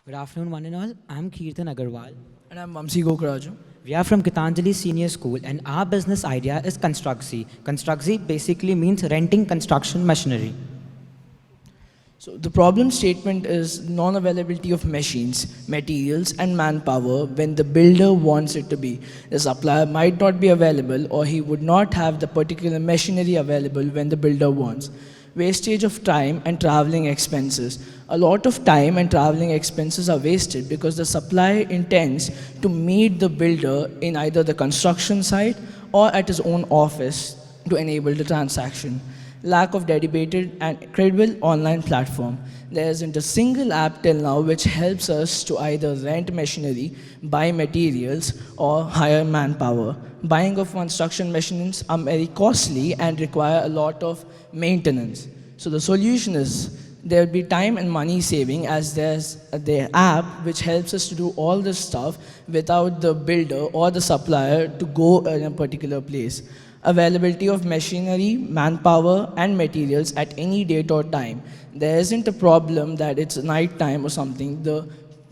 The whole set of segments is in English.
Good afternoon, one and all. I'm Kirtan Agarwal. And I'm Vamsi Gokraju. We are from Gitanjali Senior School, and our business idea is Construxy. Construxy basically means renting construction machinery. So the problem statement is non-availability of machines, materials and manpower when the builder wants it to be. The supplier might not be available or he would not have the particular machinery available when the builder wants. Wastage of time and traveling expenses. A lot of time and traveling expenses are wasted because the supplier intends to meet the builder in either the construction site or at his own office to enable the transaction. Lack of dedicated and credible online platform. There isn't a single app till now which helps us to either rent machinery, buy materials, or hire manpower. Buying of construction machines are very costly and require a lot of maintenance. So the solution is there will be time and money saving as there's the app which helps us to do all this stuff without the builder or the supplier to go in a particular place. Availability of machinery, manpower, and materials at any date or time. There isn't a problem that it's night time or something. The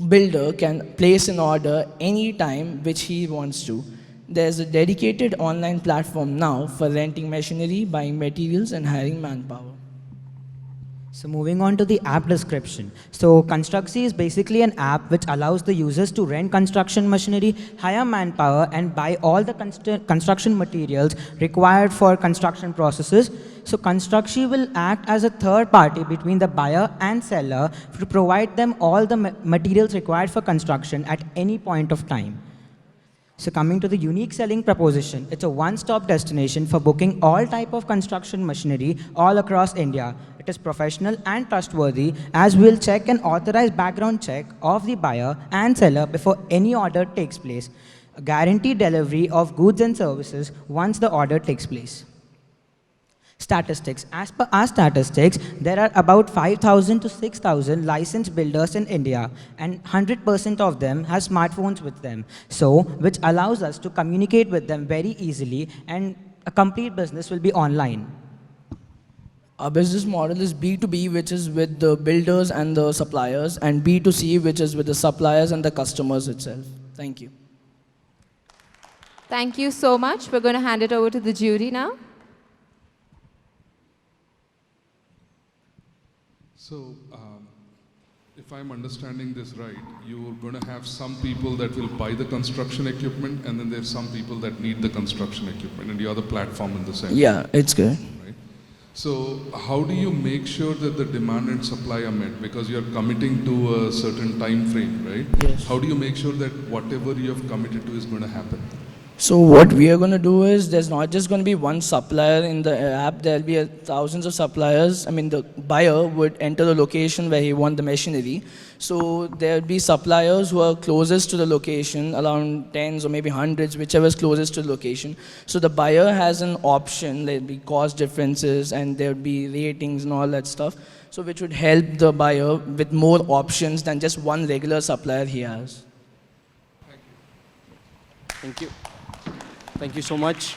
builder can place an order any time which he wants to. There's a dedicated online platform now for renting machinery, buying materials, and hiring manpower. So moving on to the app description. So Construxy is basically an app which allows the users to rent construction machinery, hire manpower, and buy all the construction materials required for construction processes. So Construxy will act as a third party between the buyer and seller to provide them all the materials required for construction at any point of time. So coming to the unique selling proposition, it's a one-stop destination for booking all type of construction machinery all across India. It is professional and trustworthy as we'll check an authorized background check of the buyer and seller before any order takes place. A guaranteed delivery of goods and services once the order takes place. Statistics. As per our statistics, there are about 5,000 to 6,000 licensed builders in India, and 100% of them have smartphones with them. So, which allows us to communicate with them very easily, and a complete business will be online. Our business model is B2B, which is with the builders and the suppliers, and B2C, which is with the suppliers and the customers itself. Thank you. Thank you so much. We're going to hand it over to the jury now. So, if I'm understanding this right, you're going to have some people that will buy the construction equipment, and then there's some people that need the construction equipment, and you're the platform in the center. Yeah, it's good. Right? So, how do you make sure that the demand and supply are met? Because you're committing to a certain time frame, right? Yes. How do you make sure that whatever you have committed to is going to happen? So what we are going to do is there's not just going to be one supplier in the app. There'll be thousands of suppliers. I mean, the buyer would enter the location where he wants the machinery. So there'll be suppliers who are closest to the location, around tens or maybe hundreds, whichever is closest to the location. So the buyer has an option. There'll be cost differences and there'll be ratings and all that stuff. So which would help the buyer with more options than just one regular supplier he has. Thank you. Thank you so much.